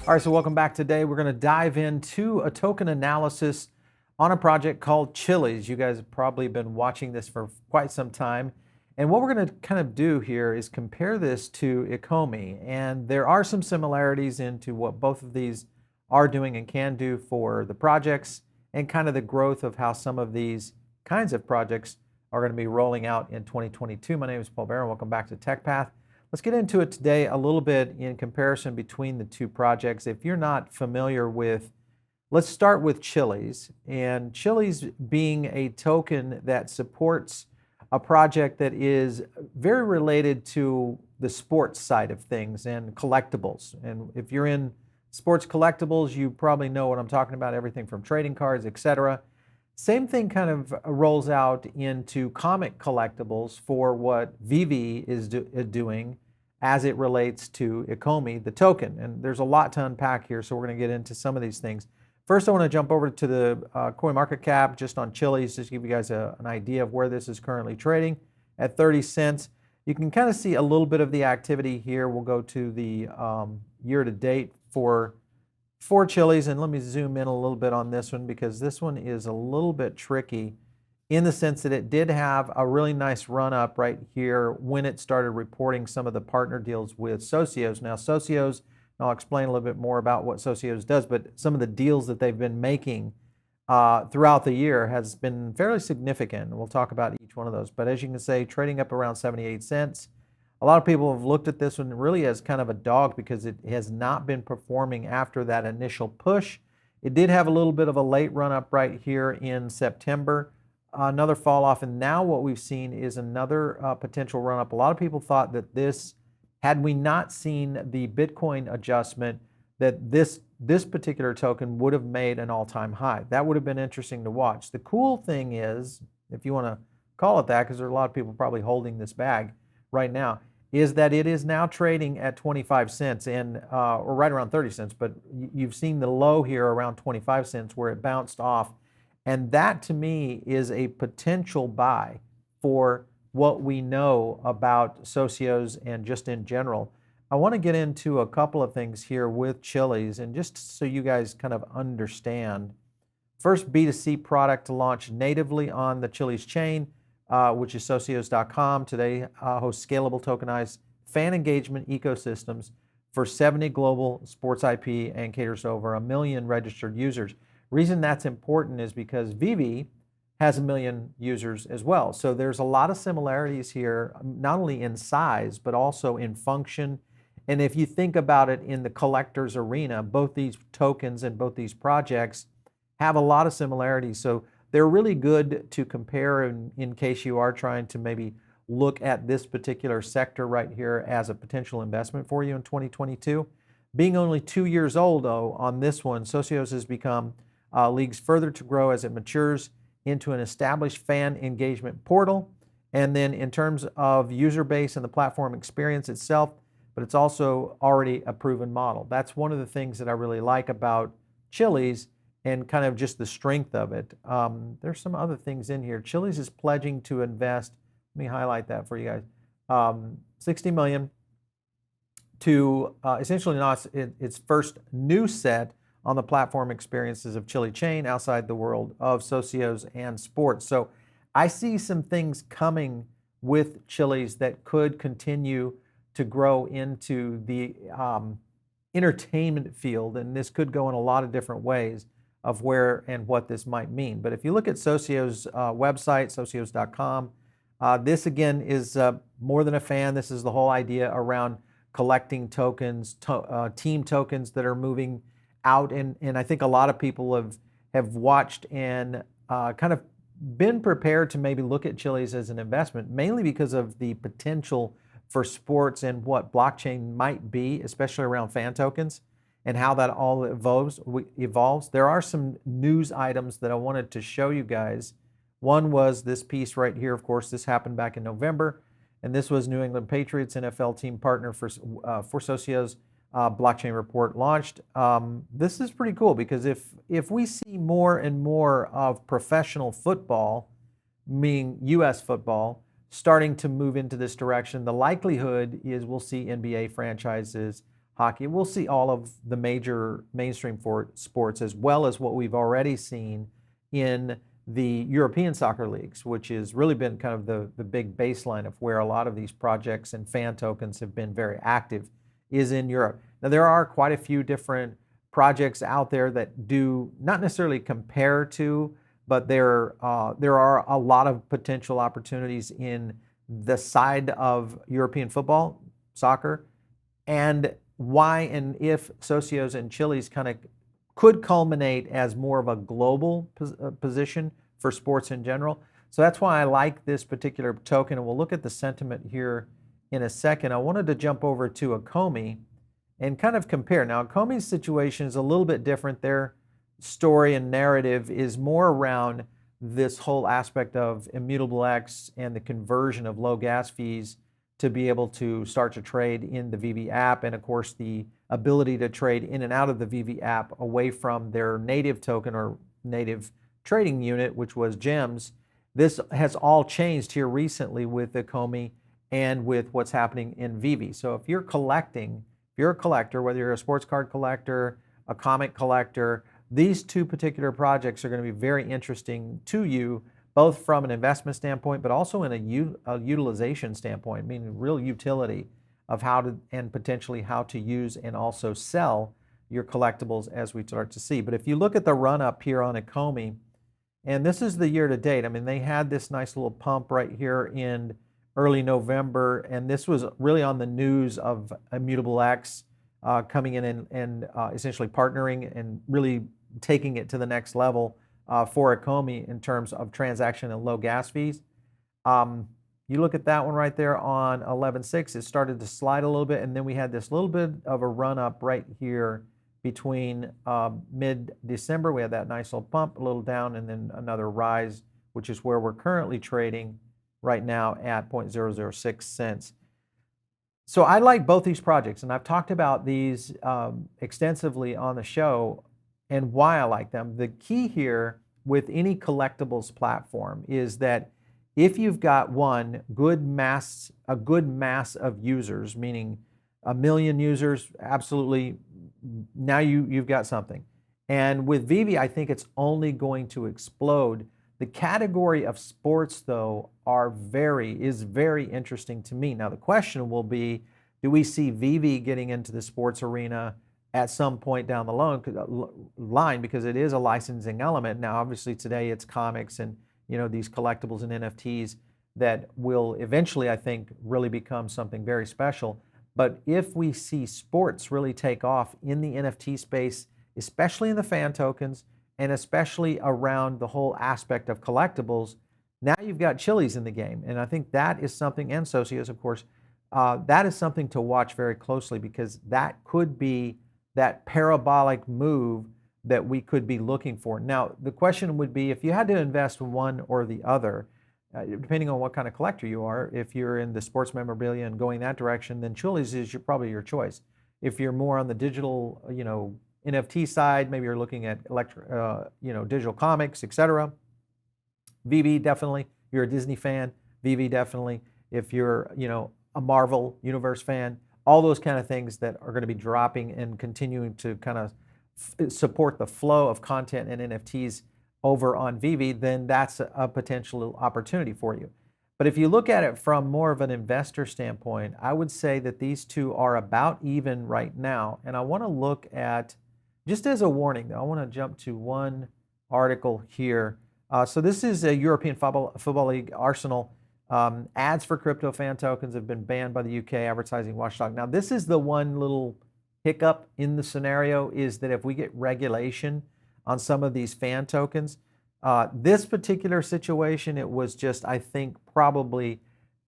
All right, so welcome back. Today we're going to dive into a token analysis on a project called Chiliz. You guys have probably been watching this for quite some time. And what we're going to kind of do here is compare this to Ecomi. And there are some similarities into what both of these are doing and can do for the projects, and kind of the growth of how some of these kinds of projects are going to be rolling out in 2022. My name is Paul Barron. Welcome back to TechPath. Let's get into it today a little bit in comparison between the two projects. If you're not familiar with, let's start with Chiliz. And Chiliz being a token that supports a project that is very related to the sports side of things and collectibles. And if you're in sports collectibles, you probably know what I'm talking about, everything from trading cards, etc. Same thing kind of rolls out into comic collectibles for what VeVe is doing as it relates to Ecomi, the token. And there's a lot to unpack here, so we're going to get into some of these things. First, I want to jump over to the CoinMarketCap just on Chiliz, just to give you guys an idea of where this is currently trading at 30 cents. You can kind of see a little bit of the activity here. We'll go to the year-to-date for Chiliz, and let me zoom in a little bit on this one, because this one is a little bit tricky in the sense that it did have a really nice run up right here when it started reporting some of the partner deals with Socios. Now Socios, and I'll explain a little bit more about what Socios does, but some of the deals that they've been making throughout the year has been fairly significant. And we'll talk about each one of those. But as you can see, trading up around 78 cents. A lot of people have looked at this one really as kind of a dog because it has not been performing after that initial push. It did have a little bit of a late run up right here in September, another fall off, and now what we've seen is another potential run up. A lot of people thought that this, had we not seen the Bitcoin adjustment, that this particular token would have made an all-time high. That would have been interesting to watch. The cool thing is, if you want to call it that, because there are a lot of people probably holding this bag right now, is that it is now trading at 25 cents and or right around 30 cents, but you've seen the low here around 25 cents where it bounced off. And that to me is a potential buy for what we know about Socios and just in general. I want to get into a couple of things here with Chiliz, and just so you guys kind of understand. First, B2C product to launch natively on the Chiliz chain, which is Socios.com. Today hosts scalable tokenized fan engagement ecosystems for 70 global sports IP and caters to over 1 million registered users. Reason that's important is because VeVe has 1 million users as well. So there's a lot of similarities here, not only in size, but also in function. And if you think about it in the collector's arena, both these tokens and both these projects have a lot of similarities. So they're really good to compare in case you are trying to maybe look at this particular sector right here as a potential investment for you in 2022. Being only 2 years old, though, on this one, Socios has become leagues further to grow as it matures into an established fan engagement portal. And then in terms of user base and the platform experience itself, but it's also already a proven model. That's one of the things that I really like about Chiliz and kind of just the strength of it. There's some other things in here. Chiliz is pledging to invest, let me highlight that for you guys, 60 million to essentially launch its first new set on the platform experiences of Chili Chain outside the world of Socios and sports. So I see some things coming with Chiliz that could continue to grow into the entertainment field, and this could go in a lot of different ways of where and what this might mean. But if you look at Socios' website, Socios.com, this again is more than a fan. This is the whole idea around collecting tokens, team tokens that are moving out, and I think a lot of people have watched and kind of been prepared to maybe look at Chiliz as an investment, mainly because of the potential for sports and what blockchain might be, especially around fan tokens and how that all evolves. There are some news items that I wanted to show you guys. One was this piece right here. Of course, this happened back in November, and this was New England Patriots NFL team partner for Socios. Blockchain report launched. This is pretty cool because if we see more and more of professional football, meaning U.S. football, starting to move into this direction, the likelihood is we'll see NBA franchises hockey. We'll see all of the major mainstream for sports, as well as what we've already seen in the European soccer leagues, which has really been kind of the big baseline of where a lot of these projects and fan tokens have been very active, is in Europe. Now, there are quite a few different projects out there that do not necessarily compare to, but there are a lot of potential opportunities in the side of European football, soccer, and why and if Socios and Chiliz kind of could culminate as more of a global position for sports in general. So that's why I like this particular token, and we'll look at the sentiment here in a second. I wanted to jump over to Ecomi and kind of compare. Now, Ecomi's situation is a little bit different. Their story and narrative is more around this whole aspect of Immutable X and the conversion of low gas fees to be able to start to trade in the VeVe app, and of course the ability to trade in and out of the VeVe app away from their native token or native trading unit, which was GEMS. This has all changed here recently with Ecomi and with what's happening in VeVe. So if you're collecting, if you're a collector, whether you're a sports card collector, a comic collector, these two particular projects are going to be very interesting to you, both from an investment standpoint, but also in a utilization standpoint, meaning real utility of how to, and potentially how to use and also sell your collectibles as we start to see. But if you look at the run up here on Ecomi, and this is the year to date, I mean, they had this nice little pump right here in early November, and this was really on the news of Immutable X coming in and essentially partnering and really taking it to the next level for Ecomi in terms of transaction and low gas fees. You look at that one right there on 11.6, it started to slide a little bit, and then we had this little bit of a run up right here between mid-December. We had that nice little pump, a little down, and then another rise, which is where we're currently trading right now at 0.006 cents. So I like both these projects, and I've talked about these extensively on the show and why I like them. The key here with any collectibles platform is that if you've got a good mass of users, meaning 1 million users, absolutely, now you've got something. And with VeVe, I think it's only going to explode. The category of sports, though, is very interesting to me. Now, the question will be, do we see VeVe getting into the sports arena at some point down the line, because it is a licensing element. Now, obviously, today it's comics and these collectibles and NFTs that will eventually, I think, really become something very special. But if we see sports really take off in the NFT space, especially in the fan tokens, and especially around the whole aspect of collectibles, now you've got Chiliz in the game. And I think that is something, and Socios, of course, that is something to watch very closely, because that could be that parabolic move that we could be looking for. Now, the question would be, if you had to invest in one or the other, depending on what kind of collector you are, if you're in the sports memorabilia and going that direction, then Chiliz is probably your choice. If you're more on the digital, NFT side, maybe you're looking at digital comics, etc. VeVe, definitely. If you're a Disney fan, VeVe, definitely. If you're, a Marvel Universe fan, all those kind of things that are going to be dropping and continuing to kind of support the flow of content and NFTs over on VeVe, then that's a potential opportunity for you. But if you look at it from more of an investor standpoint, I would say that these two are about even right now. And I want to look at, just as a warning, though, I want to jump to one article here. So this is a European Football League Arsenal. Ads for crypto fan tokens have been banned by the UK advertising watchdog. Now, this is the one little hiccup in the scenario, is that if we get regulation on some of these fan tokens, this particular situation, it was just, I think, probably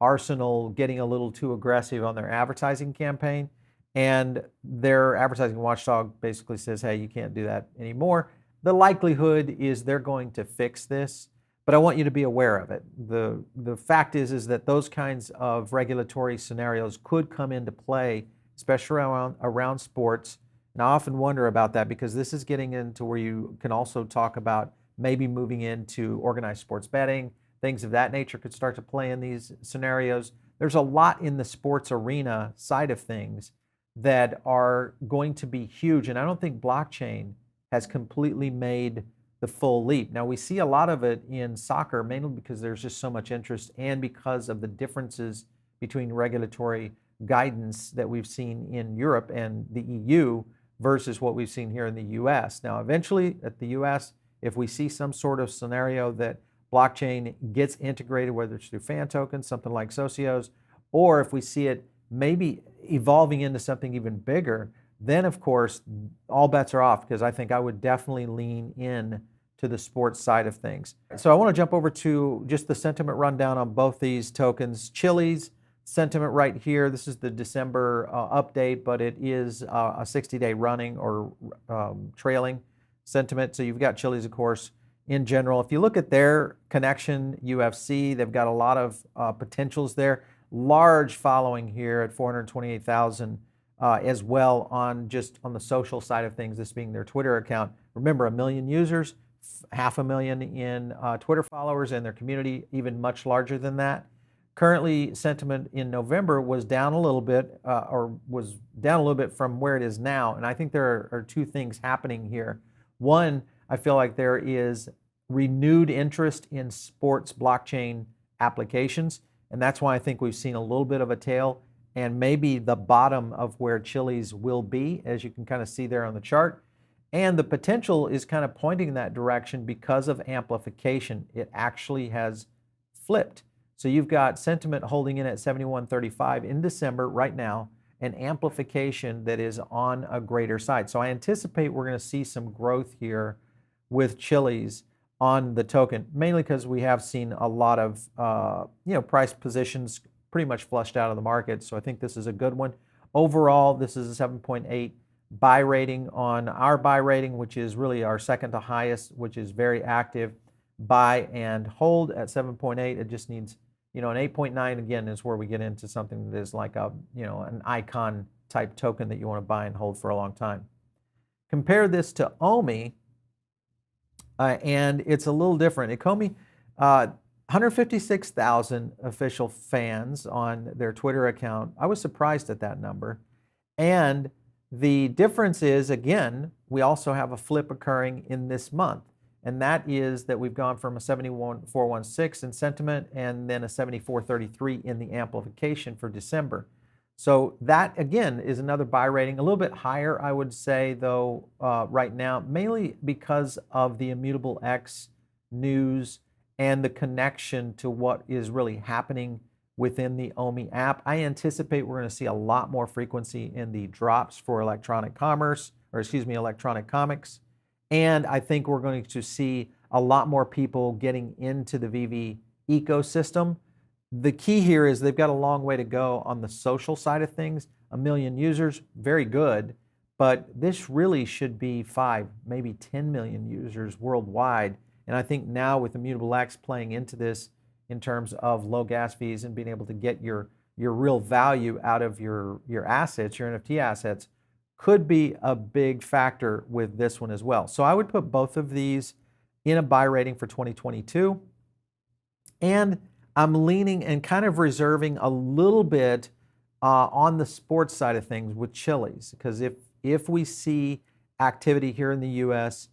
Arsenal getting a little too aggressive on their advertising campaign, and their advertising watchdog basically says, hey, you can't do that anymore. The likelihood is they're going to fix this, but I want you to be aware of it. The fact is that those kinds of regulatory scenarios could come into play, especially around sports. And I often wonder about that, because this is getting into where you can also talk about maybe moving into organized sports betting. Things of that nature could start to play in these scenarios. There's a lot in the sports arena side of things that are going to be huge. And I don't think blockchain has completely made the full leap. Now, we see a lot of it in soccer, mainly because there's just so much interest and because of the differences between regulatory guidance that we've seen in Europe and the EU versus what we've seen here in the US. Now, eventually at the US, if we see some sort of scenario that blockchain gets integrated, whether it's through fan tokens, something like Socios, or if we see it maybe evolving into something even bigger, then of course all bets are off, because I think I would definitely lean in to the sports side of things. So I want to jump over to just the sentiment rundown on both these tokens. Chiliz sentiment right here. This is the December update, but it is a 60-day running or trailing sentiment. So you've got Chiliz, of course, in general. If you look at their connection, UFC, they've got a lot of potentials there. Large following here at 428,000 as well on the social side of things, this being their Twitter account. Remember, 1 million users, 500,000 in Twitter followers, and their community even much larger than that. Currently, sentiment in November was down a little bit, from where it is now. And I think there are two things happening here. One, I feel like there is renewed interest in sports blockchain applications. And that's why I think we've seen a little bit of a tail and maybe the bottom of where Chiliz will be, as you can kind of see there on the chart. And the potential is kind of pointing in that direction because of amplification. It actually has flipped. So you've got sentiment holding in at 71.35 in December right now, and amplification that is on a greater side. So I anticipate we're going to see some growth here with Chiliz on the token, mainly because we have seen a lot of price positions pretty much flushed out of the market. So I think this is a good one. Overall, this is a 7.8 buy rating on our buy rating, which is really our second to highest, which is very active. Buy and hold at 7.8. It just needs, an 8.9 again is where we get into something that is like an icon type token that you want to buy and hold for a long time. Compare this to OMI, and it's a little different. Ecomi, 156,000 official fans on their Twitter account. I was surprised at that number. And the difference is, again, we also have a flip occurring in this month. And that is that we've gone from a 71.416 in sentiment and then a 74.33 in the amplification for December. So that, again, is another buy rating, a little bit higher, I would say, though, right now, mainly because of the Immutable X news and the connection to what is really happening within the OMI app. I anticipate we're going to see a lot more frequency in the drops for electronic comics. And I think we're going to see a lot more people getting into the VeVe ecosystem. The key here is they've got a long way to go on the social side of things. 1 million users, very good, but this really should be 5, maybe 10 million users worldwide. And I think now with Immutable X playing into this in terms of low gas fees and being able to get your real value out of your assets, your NFT assets, could be a big factor with this one as well. So I would put both of these in a buy rating for 2022. And I'm leaning and kind of reserving a little bit on the sports side of things with Chiliz, because if we see activity here in the US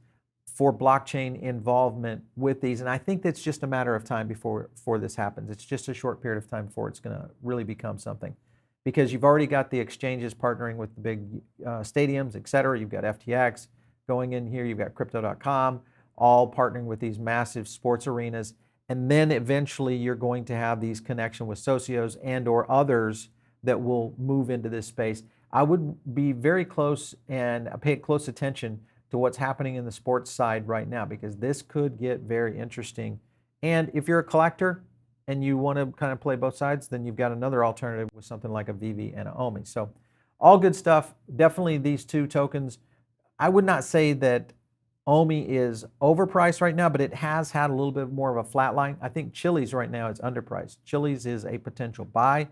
for blockchain involvement with these, and I think that's just a matter of time before this happens. It's just a short period of time before it's going to really become something, because you've already got the exchanges partnering with the big stadiums, et cetera. You've got FTX going in here. You've got Crypto.com all partnering with these massive sports arenas. And then eventually you're going to have these connection with Socios and or others that will move into this space. I would be very close and pay close attention to what's happening in the sports side right now, because this could get very interesting. And if you're a collector and you want to kind of play both sides, then you've got another alternative with something like a VeVe and an OMI. So all good stuff. Definitely these two tokens. I would not say that OMI is overpriced right now, but it has had a little bit more of a flat line. I think Chiliz right now is underpriced. Chiliz is a potential buy.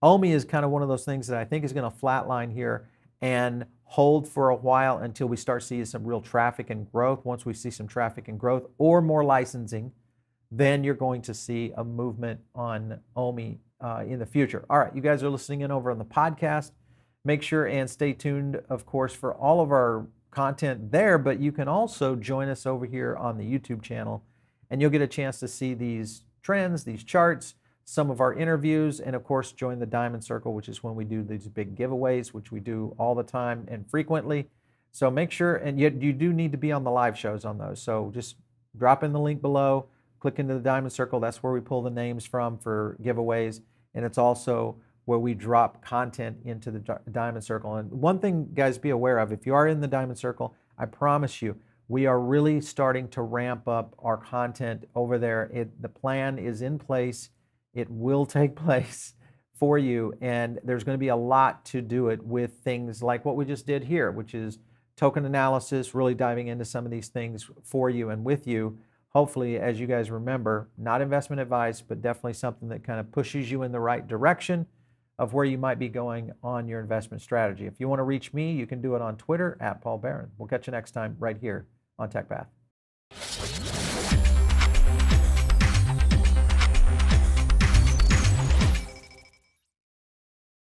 OMI is kind of one of those things that I think is going to flatline here and hold for a while until we start seeing some real traffic and growth. Once we see some traffic and growth or more licensing, then you're going to see a movement on OMI in the future. All right, you guys are listening in over on the podcast. make sure and stay tuned, of course, for all of our content there, but you can also join us over here on the YouTube channel, and you'll get a chance to see these trends, these charts, some of our interviews, and of course, join the Diamond Circle, which is when we do these big giveaways, which we do all the time and frequently. So make sure, and yet you do need to be on the live shows on those. So just drop in the link below, click into the Diamond Circle. That's where we pull the names from for giveaways. And it's also where we drop content into the Diamond Circle. And one thing, guys, be aware of, if you are in the Diamond Circle, I promise you, we are really starting to ramp up our content over there. The plan is in place. It will take place for you. And there's going to be a lot to do it with things like what we just did here, which is token analysis, really diving into some of these things for you and with you. Hopefully, as you guys remember, not investment advice, but definitely something that kind of pushes you in the right direction of where you might be going on your investment strategy. If you want to reach me, you can do it on Twitter @Paul Barron. We'll catch you next time right here on TechPath.